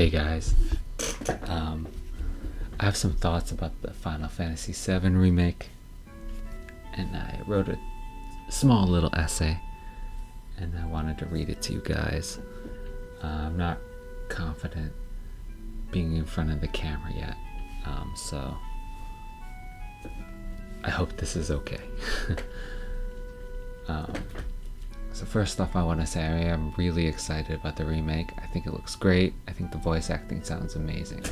Hey guys, I have some thoughts about the Final Fantasy VII remake, and I wrote a small little essay, and I wanted to read it to you guys. I'm not confident being in front of the camera yet, so I hope this is okay. So first off, I want to say I am really excited about the remake. I think it looks great. I think the voice acting sounds amazing.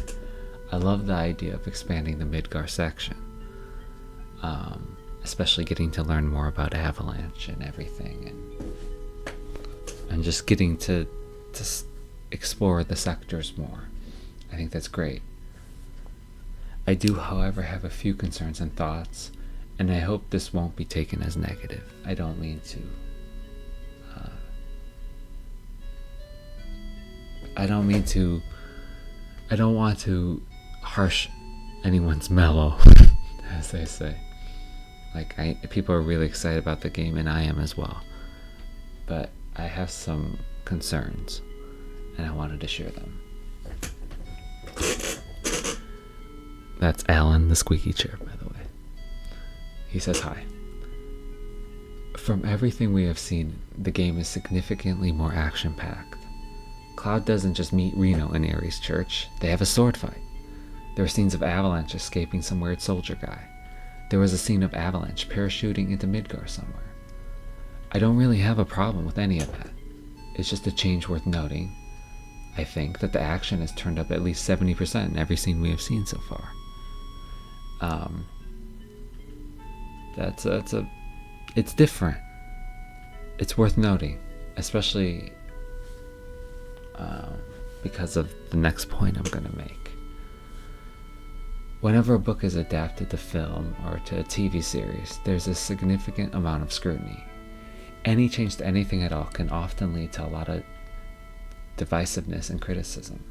I love the idea of expanding the Midgar section, especially getting to learn more about Avalanche and everything, and just getting to explore the sectors more. I think that's great. I do, however, have a few concerns and thoughts, and I hope this won't be taken as negative. I don't mean to. I don't want to harsh anyone's mellow, as they say. People are really excited about the game, and I am as well. But I have some concerns, and I wanted to share them. That's Alan, the squeaky chair, by the way. He says hi. From everything we have seen, the game is significantly more action-packed. Cloud doesn't just meet Reno in Ares Church, they have a sword fight. There are scenes of Avalanche escaping some weird soldier guy. There was a scene of Avalanche parachuting into Midgar somewhere. I don't really have a problem with any of that. It's just a change worth noting. I think that the action has turned up at least 70% in every scene we have seen so far. It's different. It's worth noting, especially because of the next point I'm going to make. Whenever a book is adapted to film or to a TV series, there's a significant amount of scrutiny. Any change to anything at all can often lead to a lot of divisiveness and criticism.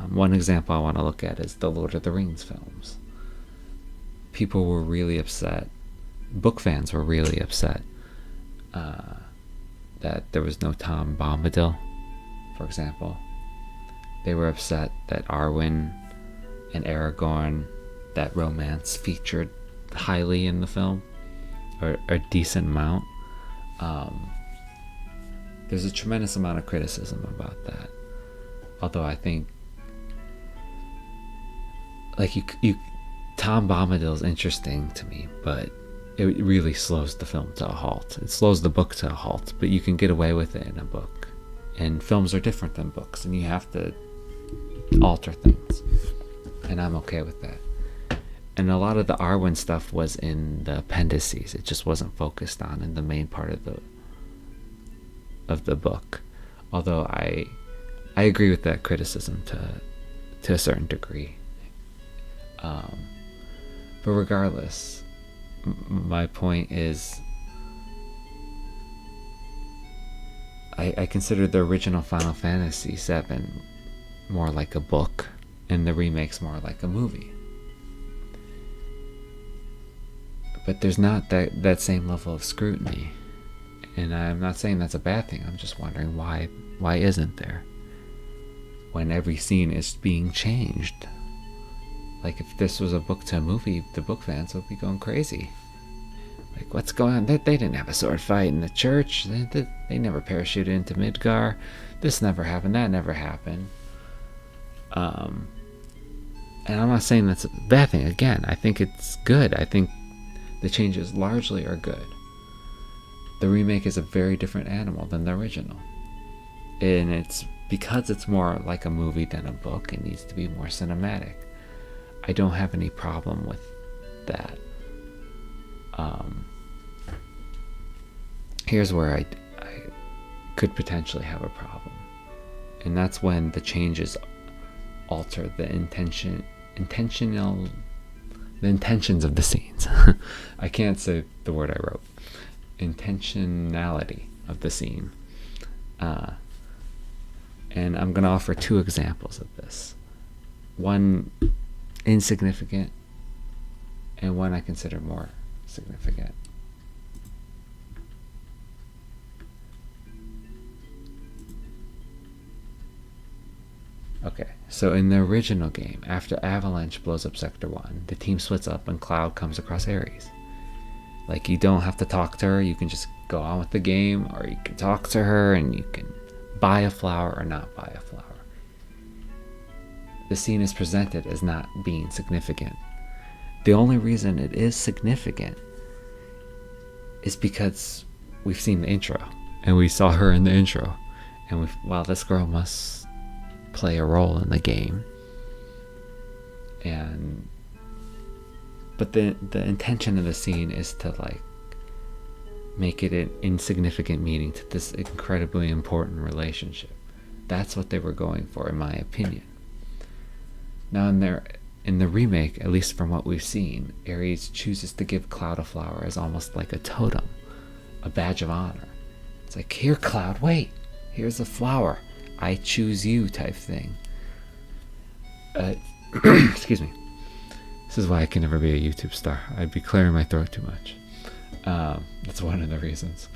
One example I want to look at is the Lord of the Rings films. People were really upset, book fans were really upset that there was no Tom Bombadil, for example. They were upset that Arwen and Aragorn, that romance featured highly in the film, or a decent amount. There's a tremendous amount of criticism about that. Although I think, Tom Bombadil is interesting to me, but it really slows the film to a halt. It slows the book to a halt, but you can get away with it in a book. And films are different than books, and you have to alter things. And I'm okay with that. And a lot of the Arwen stuff was in the appendices. It just wasn't focused on in the main part of the book. Although I agree with that criticism to a certain degree. But regardless, my point is, I consider the original Final Fantasy VII more like a book, and the remake's more like a movie. But there's not that same level of scrutiny, and I'm not saying that's a bad thing. I'm just wondering why isn't there, when every scene is being changed? Like, if this was a book to a movie, the book fans would be going crazy. Like, what's going on? They didn't have a sword fight in the church. They never parachuted into Midgar. This never happened. That never happened. And I'm not saying that's a bad thing. Again, I think it's good. I think the changes largely are good. The remake is a very different animal than the original. And it's because it's more like a movie than a book. It needs to be more cinematic. I don't have any problem with that. Here's where I could potentially have a problem, and that's when the changes alter the intentions of the scenes. I can't say the word I wrote. Intentionality of the scene. And I'm going to offer two examples of this. One insignificant, and one I consider more significant. Okay, so in the original game, after Avalanche blows up Sector 1, the team splits up and Cloud comes across Ares. Like, you don't have to talk to her, you can just go on with the game, or you can talk to her and you can buy a flower or not buy a flower. The scene is presented as not being significant. The only reason it is significant is because we've seen the intro, and we saw her in the intro, and while this girl must play a role in the game, but the intention of the scene is to like make it an insignificant meaning to this incredibly important relationship. That's what they were going for, in my opinion. Now in the remake, at least from what we've seen, Ares chooses to give Cloud a flower as almost like a totem, a badge of honor. It's like, here Cloud, wait, here's a flower, I choose you type thing. Excuse me. This is why I can never be a YouTube star. I'd be clearing my throat too much. That's one of the reasons.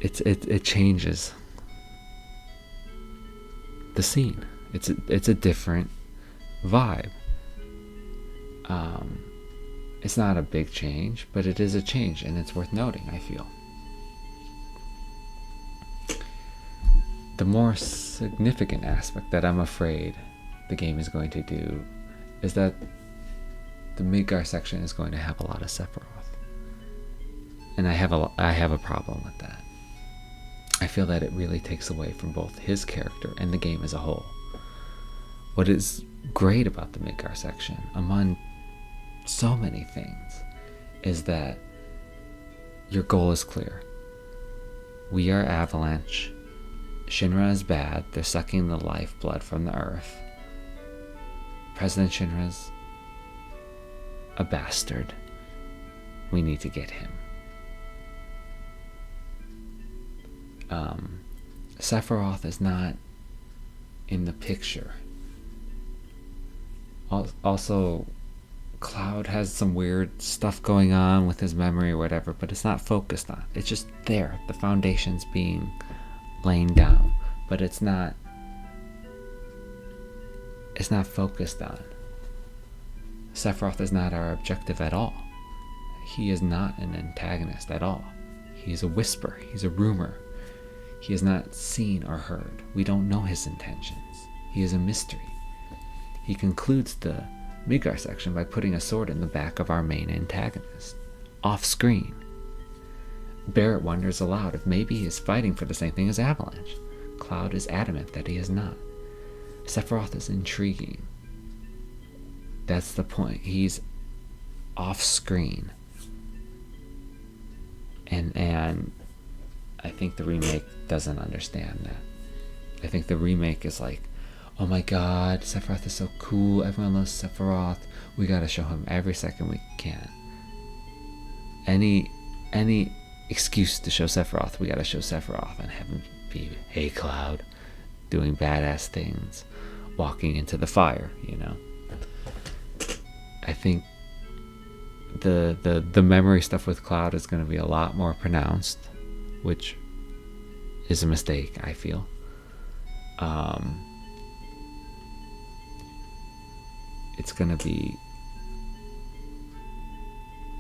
It changes the scene. It's a different vibe. It's not a big change, but it is a change, and it's worth noting, I feel. The more significant aspect that I'm afraid the game is going to do is that the Midgar section is going to have a lot of Sephiroth, and I have a problem with that. I feel that it really takes away from both his character and the game as a whole. What is great about the Midgar section, among so many things, is that your goal is clear. We are Avalanche. Shinra is bad. They're sucking the lifeblood from the earth. President Shinra's a bastard. We need to get him. Sephiroth is not in the picture. Also, Cloud has some weird stuff going on with his memory or whatever, but it's not focused on. It's just there. The foundation's being laid down, but it's not focused on. Sephiroth is not our objective at all. He is not an antagonist at all. He is a whisper. He's a rumor. He is not seen or heard. We don't know his intentions. He is a mystery. He concludes the Midgar section by putting a sword in the back of our main antagonist, off screen. Barrett wonders aloud if maybe he is fighting for the same thing as Avalanche. Cloud is adamant that he is not. Sephiroth is intriguing. That's the point. He's off screen. And I think the remake doesn't understand that. I think the remake is like, oh my god, Sephiroth is so cool, everyone loves Sephiroth, we gotta show him every second we can. Any excuse to show Sephiroth, we gotta show Sephiroth and have him be, hey Cloud, doing badass things, walking into the fire, you know. I think the memory stuff with Cloud is going to be a lot more pronounced, which is a mistake, I feel. It's going to be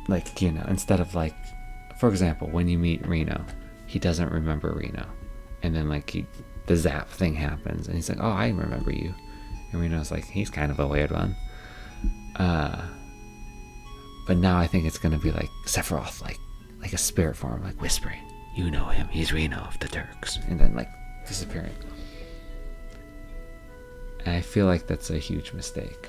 like, you know, instead of like, for example, when you meet Reno, he doesn't remember Reno, and then like the zap thing happens and he's like, oh, I remember you, and Reno's like, he's kind of a weird one. But now I think it's gonna be like Sephiroth, like a spirit form, like whispering, you know him, he's Reno of the Turks, and then like disappearing. And I feel like that's a huge mistake.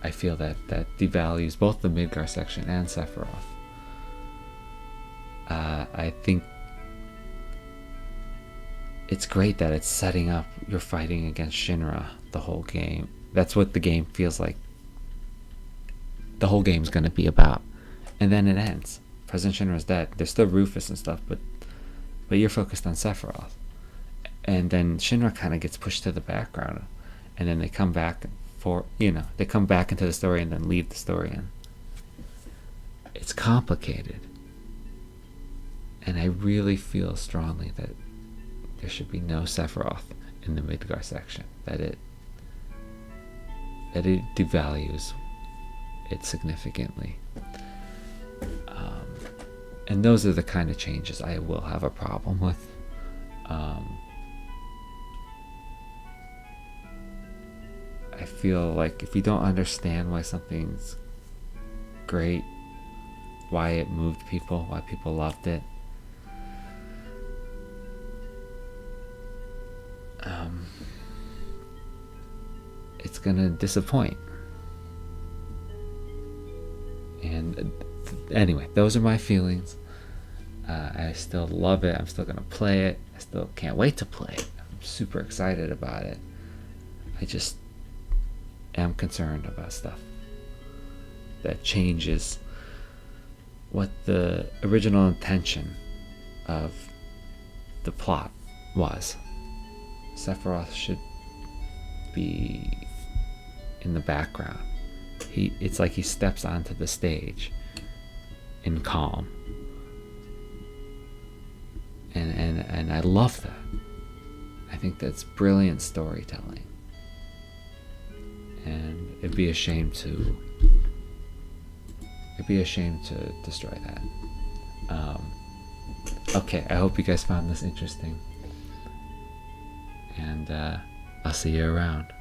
I feel that devalues both the Midgar section and Sephiroth. I think it's great that it's setting up you're fighting against Shinra the whole game. That's what the game feels like the whole game's going to be about. And then it ends. President Shinra's dead. There's still Rufus and stuff, but you're focused on Sephiroth. And then Shinra kind of gets pushed to the background, and then they come back they come back into the story and then leave the story in. It's complicated. And I really feel strongly that there should be no Sephiroth in the Midgar section. That it devalues it significantly. And those are the kind of changes I will have a problem with. I feel like if you don't understand why something's great, why it moved people, why people loved it, it's gonna disappoint. And anyway, those are my feelings. I still love it. I'm still gonna play it. I still can't wait to play it. I'm super excited about it. I just am concerned about stuff that changes what the original intention of the plot was. Sephiroth should be in the background. It's like he steps onto the stage in calm. And I love that. I think that's brilliant storytelling. And it'd be a shame to destroy that. Okay, I hope you guys found this interesting. And I'll see you around.